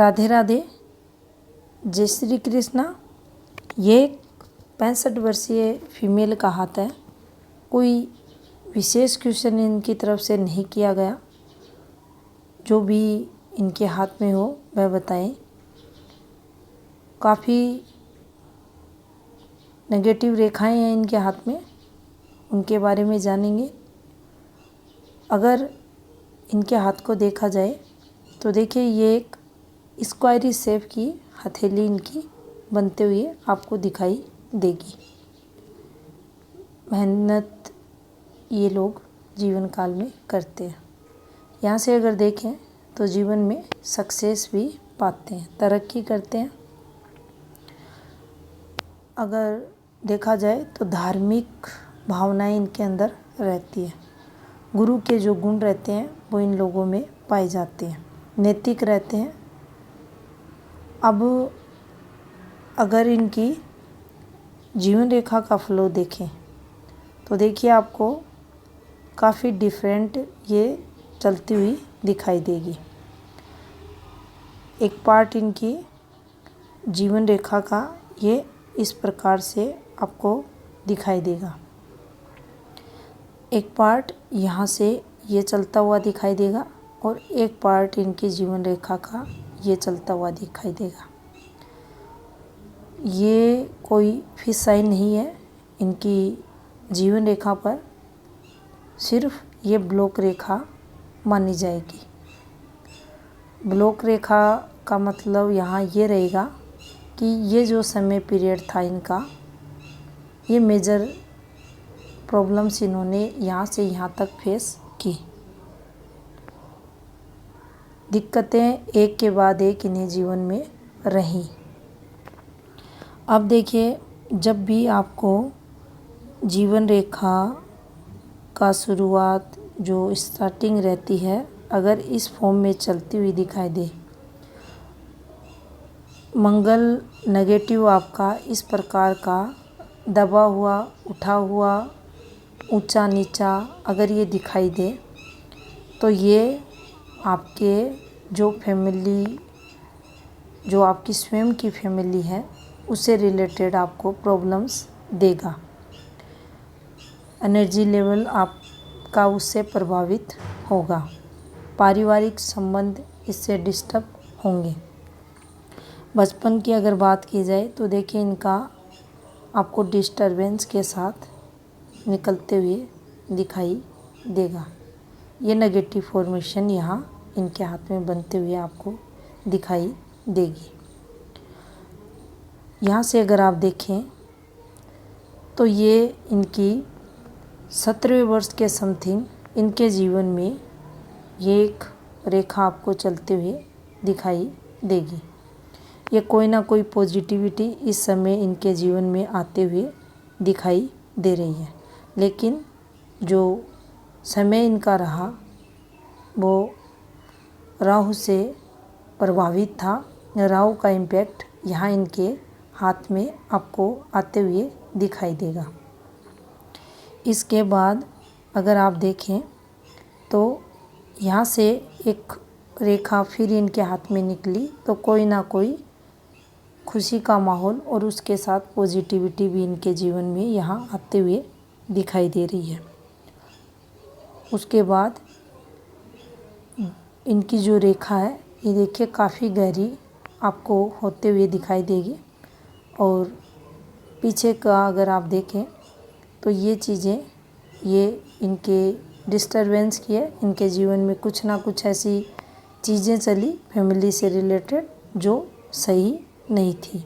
राधे राधे, जय श्री कृष्णा। ये 65 वर्षीय फीमेल का हाथ है। कोई विशेष क्वेश्चन इनकी तरफ से नहीं किया गया। जो भी इनके हाथ में हो वह बताएं। काफ़ी नेगेटिव रेखाएं हैं इनके हाथ में, उनके बारे में जानेंगे। अगर इनके हाथ को देखा जाए तो देखिए, ये एक स्क्वायरी शेप की हथेली इनकी बनते हुए आपको दिखाई देगी। मेहनत ये लोग जीवन काल में करते हैं। यहाँ से अगर देखें तो जीवन में सक्सेस भी पाते हैं, तरक्की करते हैं। अगर देखा जाए तो धार्मिक भावनाएं इनके अंदर रहती है। गुरु के जो गुण रहते हैं वो इन लोगों में पाए जाते हैं। नैतिक रहते हैं। अब अगर इनकी जीवन रेखा का फ्लो देखें तो देखिए, आपको काफ़ी डिफरेंट ये चलती हुई दिखाई देगी। एक पार्ट इनकी जीवन रेखा का ये इस प्रकार से आपको दिखाई देगा। एक पार्ट यहाँ से ये चलता हुआ दिखाई देगा और एक पार्ट इनकी जीवन रेखा का ये चलता हुआ दिखाई देगा। ये कोई फिश साइन नहीं है इनकी जीवन रेखा पर, सिर्फ ये ब्लॉक रेखा मानी जाएगी। ब्लॉक रेखा का मतलब यहाँ ये रहेगा कि ये जो समय पीरियड था इनका, ये मेजर प्रॉब्लम्स इन्होंने यहाँ से यहाँ तक फेस की। दिक्कतें एक के बाद एक इन्हें जीवन में रहीं। अब देखिए, जब भी आपको जीवन रेखा का शुरुआत जो स्टार्टिंग रहती है, अगर इस फॉर्म में चलती हुई दिखाई दे, मंगल नेगेटिव आपका इस प्रकार का दबा हुआ, उठा हुआ, ऊंचा नीचा अगर ये दिखाई दे, तो ये आपके जो फैमिली, जो आपकी स्वयं की फैमिली है, उससे रिलेटेड आपको प्रॉब्लम्स देगा। एनर्जी लेवल आपका उससे प्रभावित होगा। पारिवारिक संबंध इससे डिस्टर्ब होंगे। बचपन की अगर बात की जाए तो देखिए, इनका आपको डिस्टरबेंस के साथ निकलते हुए दिखाई देगा। ये नेगेटिव फॉर्मेशन यहाँ इनके हाथ में बनते हुए आपको दिखाई देगी। यहाँ से अगर आप देखें तो ये इनकी 17वें वर्ष के समथिंग इनके जीवन में ये एक रेखा आपको चलते हुए दिखाई देगी। ये कोई ना कोई पॉजिटिविटी इस समय इनके जीवन में आते हुए दिखाई दे रही है। लेकिन जो समय इनका रहा वो राहु से प्रभावित था। राहु का इम्पैक्ट यहाँ इनके हाथ में आपको आते हुए दिखाई देगा। इसके बाद अगर आप देखें तो यहाँ से एक रेखा फिर इनके हाथ में निकली, तो कोई ना कोई खुशी का माहौल और उसके साथ पॉजिटिविटी भी इनके जीवन में यहाँ आते हुए दिखाई दे रही है। उसके बाद इनकी जो रेखा है ये देखिए, काफ़ी गहरी आपको होते हुए दिखाई देगी। और पीछे का अगर आप देखें तो ये चीज़ें, ये इनके डिस्टरबेंस की है। इनके जीवन में कुछ ना कुछ ऐसी चीज़ें चली फैमिली से रिलेटेड जो सही नहीं थी।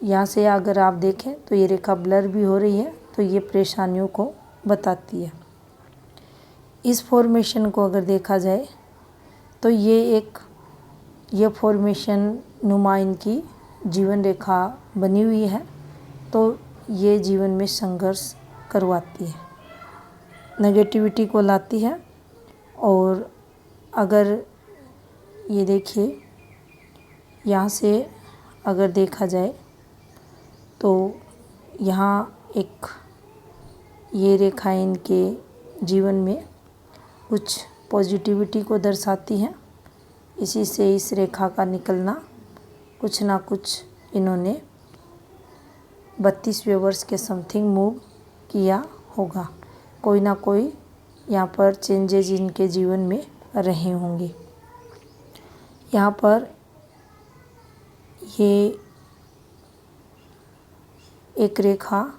यहाँ से अगर आप देखें तो ये रेखा ब्लर भी हो रही है, तो ये परेशानियों को बताती है। इस फॉर्मेशन को अगर देखा जाए तो ये फॉर्मेशन नुमा इनकी जीवन रेखा बनी हुई है, तो ये जीवन में संघर्ष करवाती है, नेगेटिविटी को लाती है। और अगर ये देखिए, यहाँ से अगर देखा जाए तो यहाँ एक ये रेखाएं इनके जीवन में कुछ पॉजिटिविटी को दर्शाती हैं। इसी से इस रेखा का निकलना कुछ ना कुछ इन्होंने 32वें वर्ष के समथिंग मूव किया होगा। कोई ना कोई यहाँ पर चेंजेज इनके जीवन में रहे होंगे। यहाँ पर ये एक रेखा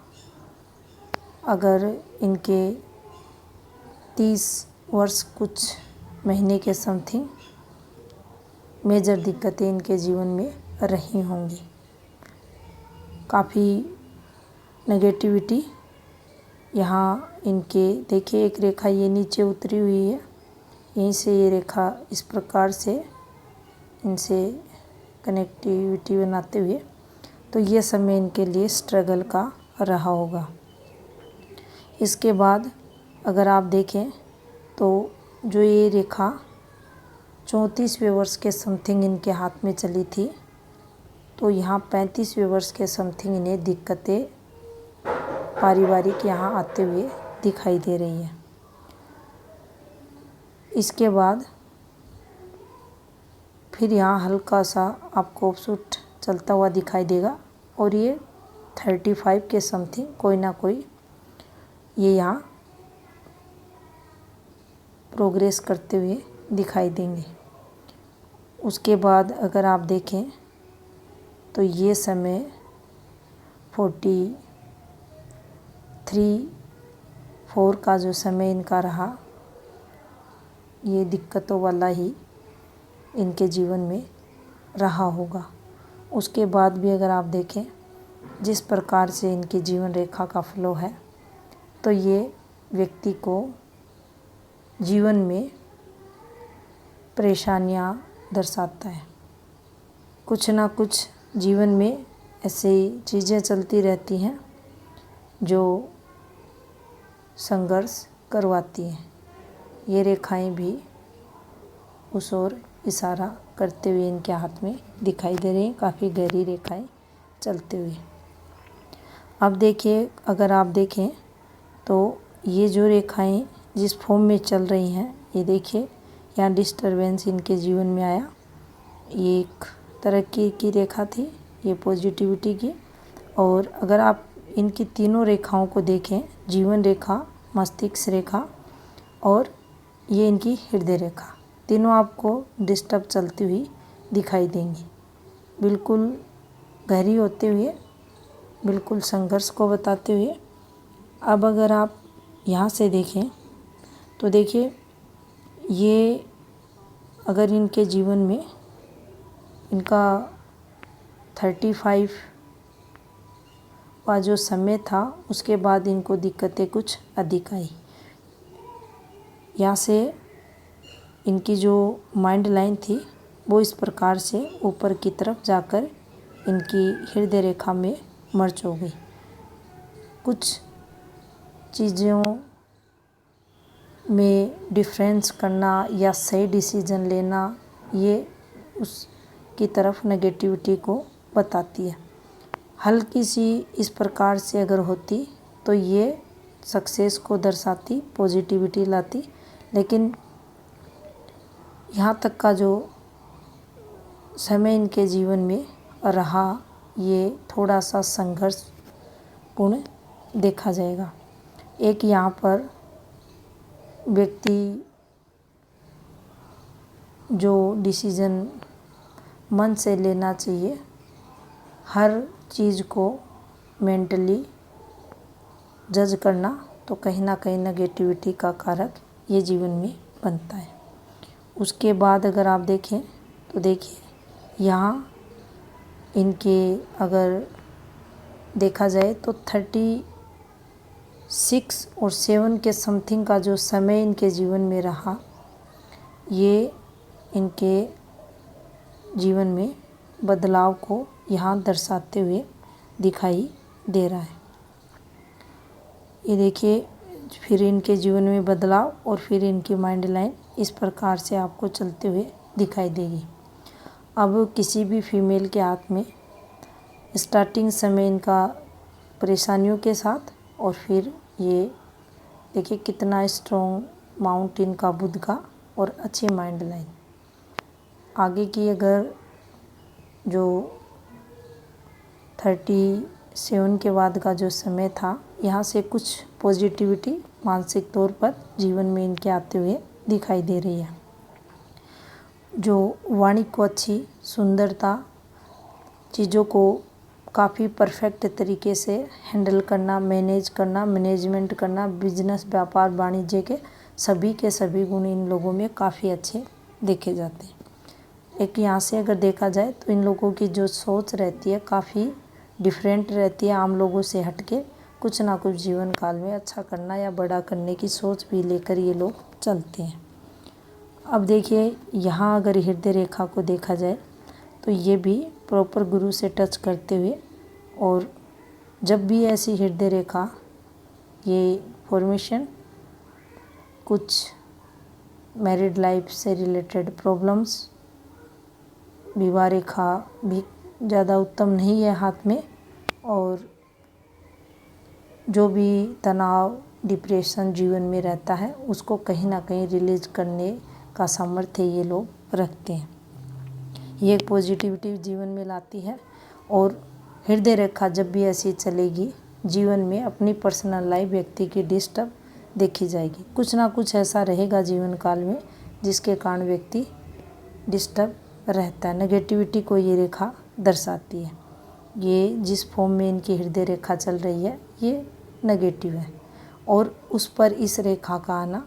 अगर इनके 30 वर्ष कुछ महीने के समथिंग मेजर दिक्कतें इनके जीवन में रही होंगी। काफ़ी नेगेटिविटी यहाँ इनके देखिए, एक रेखा ये नीचे उतरी हुई है, यहीं से ये रेखा इस प्रकार से इनसे कनेक्टिविटी बनाते हुए, तो ये समय इनके लिए स्ट्रगल का रहा होगा। इसके बाद अगर आप देखें तो जो ये रेखा 34वें वर्ष के समथिंग इनके हाथ में चली थी, तो यहाँ 35वें वर्ष के समथिंग इन्हें दिक्कतें पारिवारिक यहाँ आते हुए दिखाई दे रही है। इसके बाद फिर यहाँ हल्का सा आपको ऑफशूट चलता हुआ दिखाई देगा और ये 35 के समथिंग कोई ना कोई ये यहाँ प्रोग्रेस करते हुए दिखाई देंगे। उसके बाद अगर आप देखें तो ये समय 43-4 का जो समय इनका रहा, ये दिक्कतों वाला ही इनके जीवन में रहा होगा। उसके बाद भी अगर आप देखें जिस प्रकार से इनकी जीवन रेखा का फ्लो है, तो ये व्यक्ति को जीवन में परेशानियां दर्शाता है। कुछ ना कुछ जीवन में ऐसी चीज़ें चलती रहती हैं जो संघर्ष करवाती हैं। ये रेखाएं भी उस ओर इशारा करते हुए इनके हाथ में दिखाई दे रही हैं, काफ़ी गहरी रेखाएं चलते हुए। अब देखिए, अगर आप देखें तो ये जो रेखाएं जिस फॉर्म में चल रही हैं, ये देखिए यहाँ डिस्टरबेंस इनके जीवन में आया। ये एक तरक्की की रेखा थी, ये पॉजिटिविटी की। और अगर आप इनकी तीनों रेखाओं को देखें, जीवन रेखा, मस्तिष्क रेखा और ये इनकी हृदय रेखा, तीनों आपको डिस्टर्ब चलती हुई दिखाई देंगी, बिल्कुल गहरी होते हुए, बिल्कुल संघर्ष को बताते हुए। अब अगर आप यहाँ से देखें तो देखिए, ये अगर इनके जीवन में इनका 35 का जो समय था, उसके बाद इनको दिक्कतें कुछ अधिक आई। यहाँ से इनकी जो माइंड लाइन थी वो इस प्रकार से ऊपर की तरफ जाकर इनकी हृदय रेखा में मर्ज हो गई। कुछ चीज़ों में डिफरेंस करना या सही डिसीजन लेना, ये उसकी तरफ नेगेटिविटी को बताती है। हल्की सी इस प्रकार से अगर होती तो ये सक्सेस को दर्शाती, पॉजिटिविटी लाती, लेकिन यहाँ तक का जो समय इनके जीवन में रहा, ये थोड़ा सा संघर्षपूर्ण देखा जाएगा। एक यहाँ पर व्यक्ति जो डिसीजन मन से लेना चाहिए, हर चीज़ को मेंटली जज करना, तो कहीं ना कहीं नेगेटिविटी का कारक ये जीवन में बनता है। उसके बाद अगर आप देखें तो देखिए, यहाँ इनके अगर देखा जाए तो 36 और 7 के समथिंग का जो समय इनके जीवन में रहा, ये इनके जीवन में बदलाव को यहाँ दर्शाते हुए दिखाई दे रहा है। ये देखिए, फिर इनके जीवन में बदलाव और फिर इनकी माइंड लाइन इस प्रकार से आपको चलते हुए दिखाई देगी। अब किसी भी फीमेल के हाथ में स्टार्टिंग समय इनका परेशानियों के साथ, और फिर ये देखिए कितना स्ट्रॉन्ग माउंट इनका बुध का और अच्छी माइंड लाइन। आगे की अगर जो 37 के बाद का जो समय था, यहाँ से कुछ पॉजिटिविटी मानसिक तौर पर जीवन में इनके आते हुए दिखाई दे रही है। जो वाणी को अच्छी सुंदरता, चीज़ों को काफ़ी परफेक्ट तरीके से हैंडल करना, मैनेज करना, मैनेजमेंट करना, बिजनेस, व्यापार, वाणिज्य के सभी गुण इन लोगों में काफ़ी अच्छे देखे जाते हैं। एक यहाँ से अगर देखा जाए तो इन लोगों की जो सोच रहती है काफ़ी डिफरेंट रहती है, आम लोगों से हटके कुछ ना कुछ जीवन काल में अच्छा करना या बड़ा करने की सोच भी लेकर ये लोग चलते हैं। अब देखिए यहाँ अगर हृदय रेखा को देखा जाए तो ये भी प्रॉपर गुरु से टच करते हुए, और जब भी ऐसी हृदय रेखा ये फॉर्मेशन कुछ मैरिड लाइफ से रिलेटेड प्रॉब्लम्स, विवाह रेखा भी ज़्यादा उत्तम नहीं है हाथ में, और जो भी तनाव, डिप्रेशन जीवन में रहता है उसको कहीं ना कहीं रिलीज करने का सामर्थ्य ये लोग रखते हैं। ये एक पॉजिटिविटी जीवन में लाती है। और हृदय रेखा जब भी ऐसी चलेगी जीवन में, अपनी पर्सनल लाइफ व्यक्ति की डिस्टर्ब देखी जाएगी। कुछ ना कुछ ऐसा रहेगा जीवन काल में जिसके कारण व्यक्ति डिस्टर्ब रहता है। नेगेटिविटी को ये रेखा दर्शाती है। ये जिस फॉर्म में इनकी हृदय रेखा चल रही है ये नेगेटिव है, और उस पर इस रेखा का आना,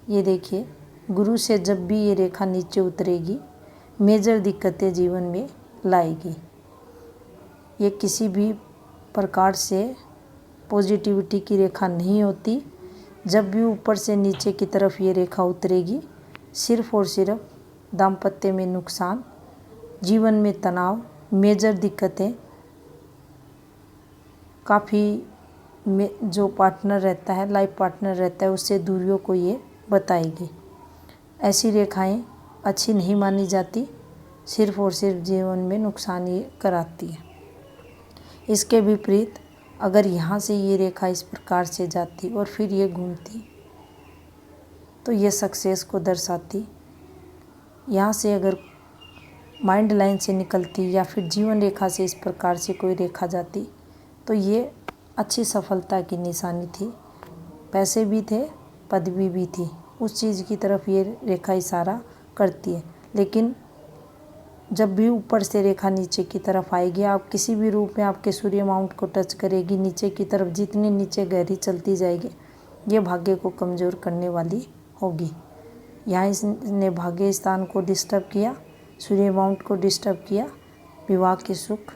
ये देखिए गुरु से जब भी ये रेखा नीचे उतरेगी मेजर दिक्कतें जीवन में लाएगी। ये किसी भी प्रकार से पॉजिटिविटी की रेखा नहीं होती। जब भी ऊपर से नीचे की तरफ ये रेखा उतरेगी सिर्फ और सिर्फ दाम्पत्य में नुकसान, जीवन में तनाव, मेजर दिक्कतें, काफ़ी जो पार्टनर रहता है, लाइफ पार्टनर रहता है, उससे दूरियों को ये बताएगी। ऐसी रेखाएं अच्छी नहीं मानी जाती, सिर्फ और सिर्फ जीवन में नुकसान ये कराती है। इसके विपरीत अगर यहाँ से ये रेखा इस प्रकार से जाती और फिर ये घूमती तो ये सक्सेस को दर्शाती। यहाँ से अगर माइंड लाइन से निकलती या फिर जीवन रेखा से इस प्रकार से कोई रेखा जाती तो ये अच्छी सफलता की निशानी थी। पैसे भी थे, पदवी भी थी, उस चीज़ की तरफ ये रेखा इशारा करती है। लेकिन जब भी ऊपर से रेखा नीचे की तरफ आएगी, आप किसी भी रूप में आपके सूर्य माउंट को टच करेगी, नीचे की तरफ जितनी नीचे गहरी चलती जाएगी ये भाग्य को कमज़ोर करने वाली होगी। यहाँ इसने भाग्य स्थान को डिस्टर्ब किया, सूर्य माउंट को डिस्टर्ब किया, विवाह के सुख,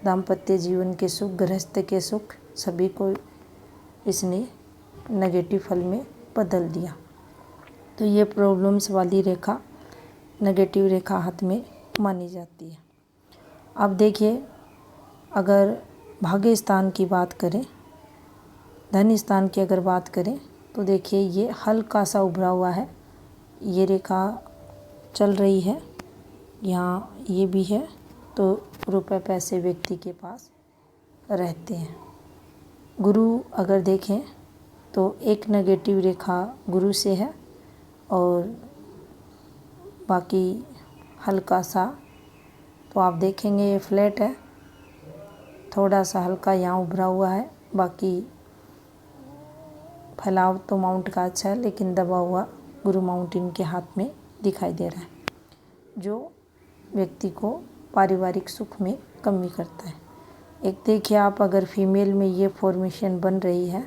दाम्पत्य जीवन के सुख, गृहस्थ के सुख, सभी को इसने नेगेटिव फल में बदल दिया। तो ये प्रॉब्लम्स वाली रेखा, नेगेटिव रेखा हाथ में मानी जाती है। अब देखिए अगर भाग्य स्थान की बात करें, धन स्थान की अगर बात करें तो देखिए ये हल्का सा उभरा हुआ है, ये रेखा चल रही है, यहाँ ये भी है, तो रुपए पैसे व्यक्ति के पास रहते हैं। गुरु अगर देखें तो एक नेगेटिव रेखा गुरु से है और बाकी हल्का सा, तो आप देखेंगे ये फ्लैट है, थोड़ा सा हल्का यहाँ उभरा हुआ है, बाकी फैलाव तो माउंट का अच्छा है लेकिन दबा हुआ गुरु माउंट इनके हाथ में दिखाई दे रहा है, जो व्यक्ति को पारिवारिक सुख में कमी करता है। एक देखिए आप अगर फीमेल में ये फॉर्मेशन बन रही है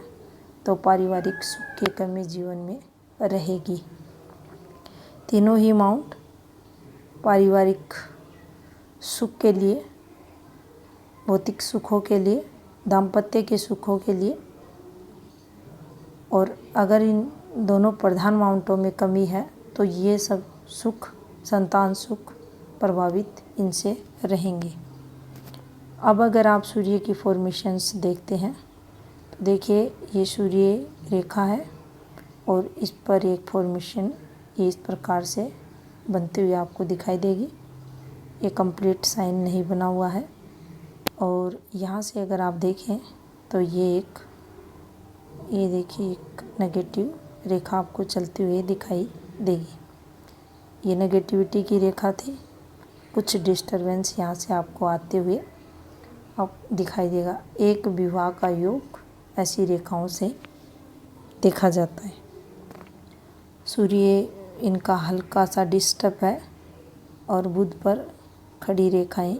तो पारिवारिक सुख की कमी जीवन में रहेगी। तीनों ही माउंट पारिवारिक सुख के लिए, भौतिक सुखों के लिए, दाम्पत्य के सुखों के लिए, और अगर इन दोनों प्रधान माउंटों में कमी है तो ये सब सुख, संतान सुख प्रभावित इनसे रहेंगे। अब अगर आप सूर्य की फॉर्मेशंस देखते हैं तो देखिए ये सूर्य रेखा है और इस पर एक फॉर्मेशन ये इस प्रकार से बनती हुई आपको दिखाई देगी। ये कंप्लीट साइन नहीं बना हुआ है, और यहाँ से अगर आप देखें तो ये देखिए एक नेगेटिव रेखा आपको चलती हुई दिखाई देगी। ये नेगेटिविटी की रेखा थी। कुछ डिस्टरबेंस यहाँ से आपको आते हुए अब दिखाई देगा। एक विवाह का योग ऐसी रेखाओं से देखा जाता है। सूर्य इनका हल्का सा डिस्टर्ब है और बुध पर खड़ी रेखाएं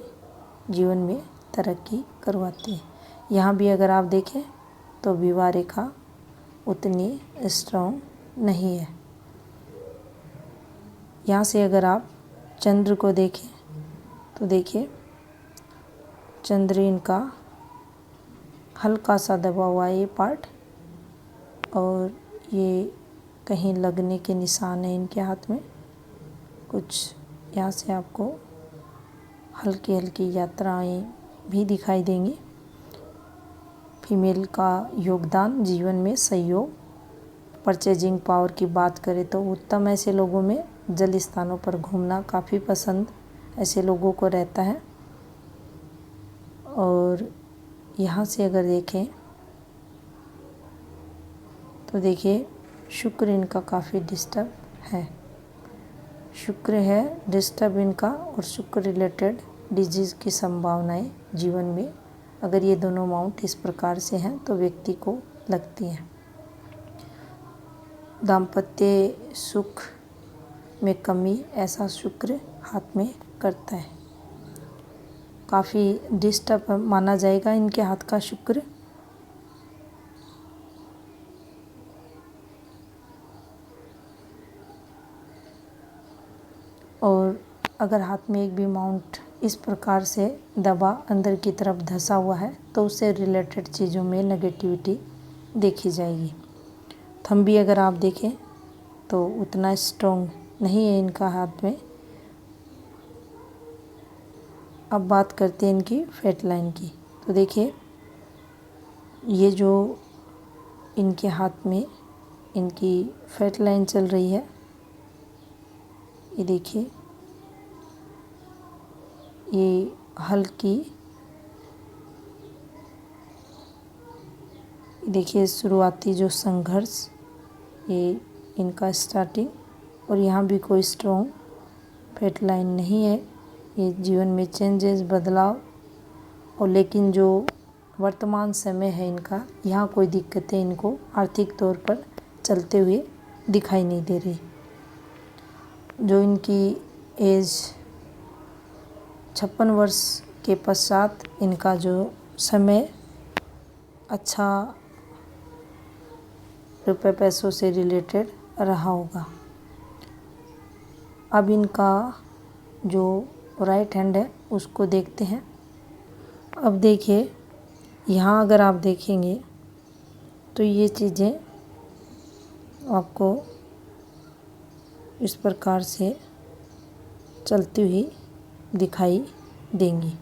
जीवन में तरक्की करवाती हैं। यहाँ भी अगर आप देखें तो विवाह रेखा उतनी स्ट्रॉन्ग नहीं है। यहाँ से अगर आप चंद्र को देखें तो देखिए चंद्र इनका हल्का सा दबा हुआ है ये पार्ट, और ये कहीं लगने के निशान है इनके हाथ में। कुछ यहाँ से आपको हल्की हल्की यात्राएं भी दिखाई देंगी। फीमेल का योगदान जीवन में सहयोग, परचेजिंग पावर की बात करें तो उत्तम। ऐसे लोगों में जल स्थानों पर घूमना काफ़ी पसंद ऐसे लोगों को रहता है। और यहाँ से अगर देखें तो देखिए शुक्र इनका काफ़ी डिस्टर्ब है। शुक्र है डिस्टर्ब इनका, और शुक्र रिलेटेड डिजीज़ की संभावनाएं जीवन में अगर ये दोनों माउंट इस प्रकार से हैं तो व्यक्ति को लगती हैं। दाम्पत्य सुख में कमी ऐसा शुक्र हाथ में करता है। काफ़ी डिस्टर्ब माना जाएगा इनके हाथ का शुक्र। और अगर हाथ में एक भी माउंट इस प्रकार से दबा अंदर की तरफ धंसा हुआ है तो उससे रिलेटेड चीज़ों में नेगेटिविटी देखी जाएगी। थंब भी अगर आप देखें तो उतना स्ट्रॉन्ग नहीं है इनका हाथ में। अब बात करते हैं इनकी फेट लाइन की। तो देखिए ये जो इनके हाथ में इनकी फेट लाइन चल रही है, ये देखिए ये हल्की, देखिए शुरुआती जो संघर्ष ये इनका स्टार्टिंग, और यहाँ भी कोई स्ट्रॉन्ग फेट लाइन नहीं है। ये जीवन में चेंजेस बदलाव, और लेकिन जो वर्तमान समय है इनका, यहाँ कोई दिक्कतें इनको आर्थिक तौर पर चलते हुए दिखाई नहीं दे रही। जो इनकी एज 56 वर्ष के पश्चात इनका जो समय अच्छा रुपए पैसों से रिलेटेड रहा होगा। अब इनका जो राइट हैंड है उसको देखते हैं। अब देखिए यहाँ अगर आप देखेंगे तो ये चीज़ें आपको इस प्रकार से चलती हुई दिखाई देंगी।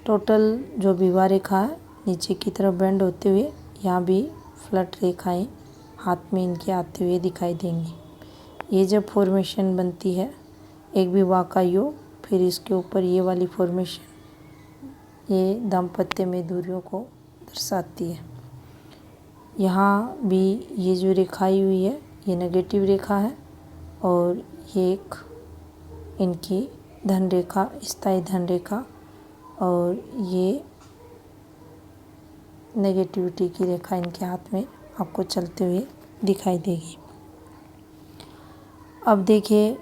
टोटल जो विवाह रेखा है नीचे की तरफ बेंड होते हुए, यहाँ भी फ्लैट रेखाएं हाथ में इनके आते हुए दिखाई देंगी। ये जब फॉर्मेशन बनती है एक विवाह का योग, फिर इसके ऊपर ये वाली फॉर्मेशन, ये दाम्पत्य में दूरियों को दर्शाती है। यहाँ भी ये जो रेखाई हुई है ये नेगेटिव रेखा है, और ये एक इनकी धन रेखा, स्थायी धन रेखा, और ये नेगेटिविटी की रेखा इनके हाथ में आपको चलते हुए दिखाई देगी। अब देखिए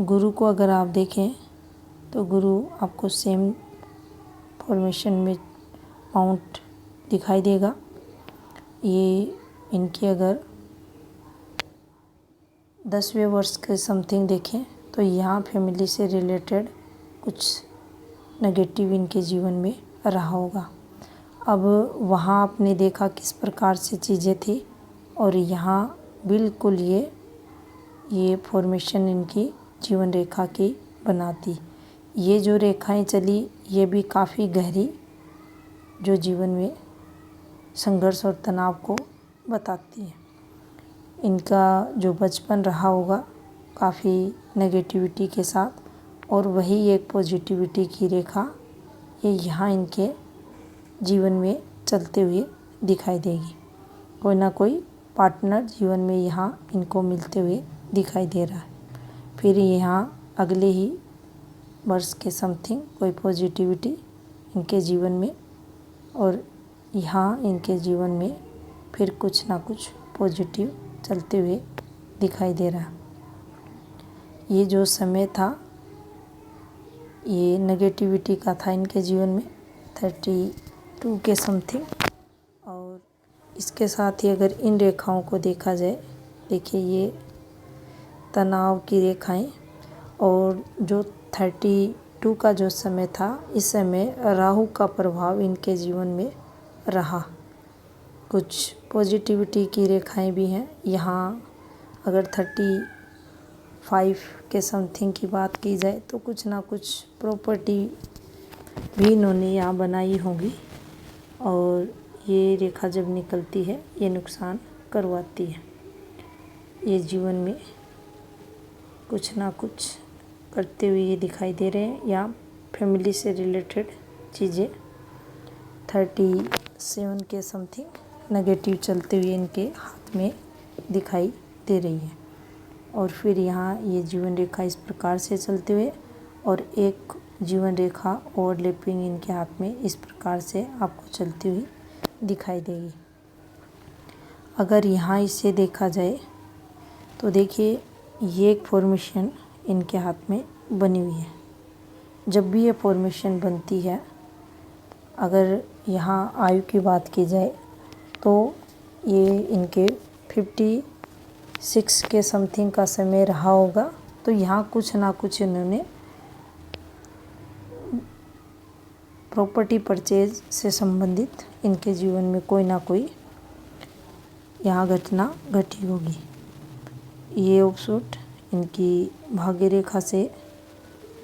गुरु को अगर आप देखें तो गुरु आपको सेम फॉर्मेशन में माउंट दिखाई देगा। ये इनके अगर 10वें वर्ष के समथिंग देखें तो यहाँ फैमिली से रिलेटेड कुछ नेगेटिव इनके जीवन में रहा होगा। अब वहाँ आपने देखा किस प्रकार से चीज़ें थी, और यहाँ बिल्कुल ये फॉर्मेशन इनकी जीवन रेखा की बनाती। ये जो रेखाएं चली ये भी काफ़ी गहरी जो जीवन में संघर्ष और तनाव को बताती है। इनका जो बचपन रहा होगा काफ़ी नेगेटिविटी के साथ, और वही एक पॉजिटिविटी की रेखा ये यहाँ इनके जीवन में चलते हुए दिखाई देगी। कोई ना कोई पार्टनर जीवन में यहाँ इनको मिलते हुए दिखाई दे रहा है। फिर यहाँ अगले ही वर्ष के समथिंग कोई पॉजिटिविटी इनके जीवन में, और यहाँ इनके जीवन में फिर कुछ ना कुछ पॉजिटिव चलते हुए दिखाई दे रहा। ये जो समय था ये नेगेटिविटी का था इनके जीवन में 32 के समथिंग। और इसके साथ ही अगर इन रेखाओं को देखा जाए, देखिए ये तनाव की रेखाएं, और जो 32 का जो समय था इस समय राहु का प्रभाव इनके जीवन में रहा। कुछ पॉजिटिविटी की रेखाएं भी हैं यहाँ। अगर 35 के समथिंग की बात की जाए तो कुछ ना कुछ प्रॉपर्टी भी इन्होंने यहाँ बनाई होगी, और ये रेखा जब निकलती है ये नुकसान करवाती है। ये जीवन में कुछ ना कुछ करते हुए ये दिखाई दे रहे हैं, या फैमिली से रिलेटेड चीज़ें 37 के समथिंग नेगेटिव चलते हुए इनके हाथ में दिखाई दे रही है। और फिर यहाँ ये जीवन रेखा इस प्रकार से चलते हुए, और एक जीवन रेखा ओवरलैपिंग इनके हाथ में इस प्रकार से आपको चलती हुई दिखाई देगी। अगर यहाँ इसे देखा जाए तो देखिए ये एक फॉर्मेशन इनके हाथ में बनी हुई है। जब भी ये फॉर्मेशन बनती है, अगर यहाँ आयु की बात की जाए तो ये इनके 56 के समथिंग का समय रहा होगा। तो यहाँ कुछ ना कुछ इन्होंने प्रॉपर्टी परचेज से संबंधित इनके जीवन में कोई ना कोई यहाँ घटना घटी होगी। ये ऑफशूट इनकी भाग्य रेखा से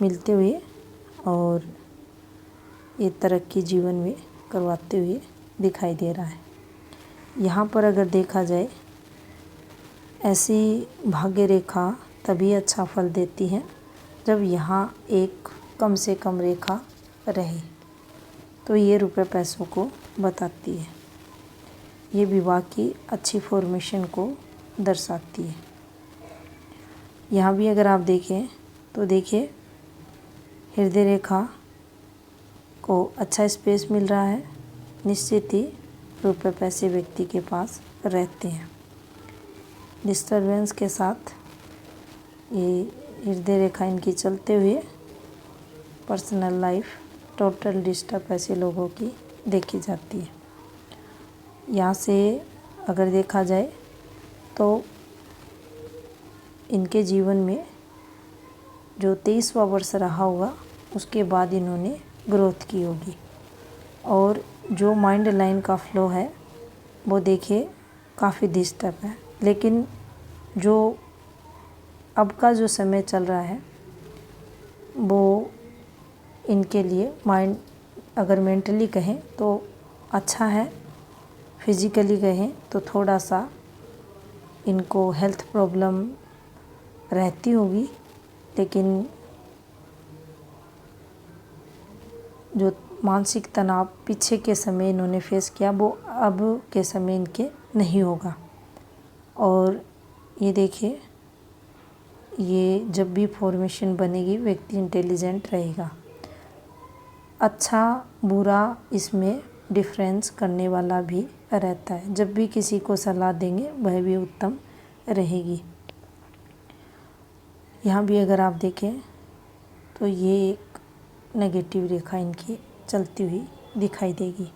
मिलते हुए और ये तरक्की जीवन में करवाते हुए दिखाई दे रहा है। यहाँ पर अगर देखा जाए, ऐसी भाग्य रेखा तभी अच्छा फल देती है जब यहाँ एक कम से कम रेखा रहे, तो ये रुपए पैसों को बताती है। ये विवाह की अच्छी फॉर्मेशन को दर्शाती है। यहाँ भी अगर आप देखें तो देखिए हृदय रेखा को अच्छा स्पेस मिल रहा है। निश्चित ही रुपए पैसे व्यक्ति के पास रहते हैं। डिस्टरबेंस के साथ ये हृदय रेखा इनकी चलते हुए पर्सनल लाइफ टोटल डिस्टर्ब ऐसे लोगों की देखी जाती है। यहाँ से अगर देखा जाए तो इनके जीवन में जो 23वां वर्ष रहा होगा उसके बाद इन्होंने ग्रोथ की होगी, और जो माइंड लाइन का फ्लो है वो देखिए काफ़ी डिस्टर्ब है। लेकिन जो अब का जो समय चल रहा है वो इनके लिए माइंड अगर मेंटली कहें तो अच्छा है, फिजिकली कहें तो थोड़ा सा इनको हेल्थ प्रॉब्लम रहती होगी, लेकिन जो मानसिक तनाव पीछे के समय इन्होंने फेस किया वो अब के समय इनके नहीं होगा। और ये देखिए ये जब भी फॉर्मेशन बनेगी व्यक्ति इंटेलिजेंट रहेगा। अच्छा बुरा इसमें डिफरेंस करने वाला भी रहता है। जब भी किसी को सलाह देंगे वह भी उत्तम रहेगी। यहाँ भी अगर आप देखें तो ये एक नेगेटिव रेखा इनकी चलती हुई दिखाई देगी।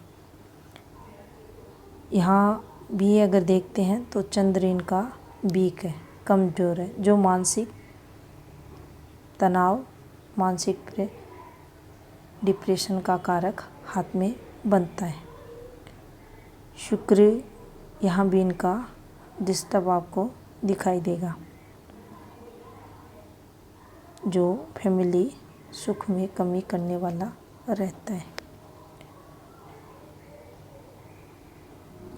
यहाँ भी अगर देखते हैं तो चंद्र इनका वीक है, कमज़ोर है, जो मानसिक तनाव, मानसिक डिप्रेशन का कारक हाथ में बनता है। शुक्र यहाँ भी इनका डिस्टर्ब आपको दिखाई देगा, जो फैमिली सुख में कमी करने वाला रहता है।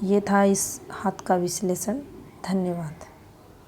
ये था इस हाथ का विश्लेषण। धन्यवाद।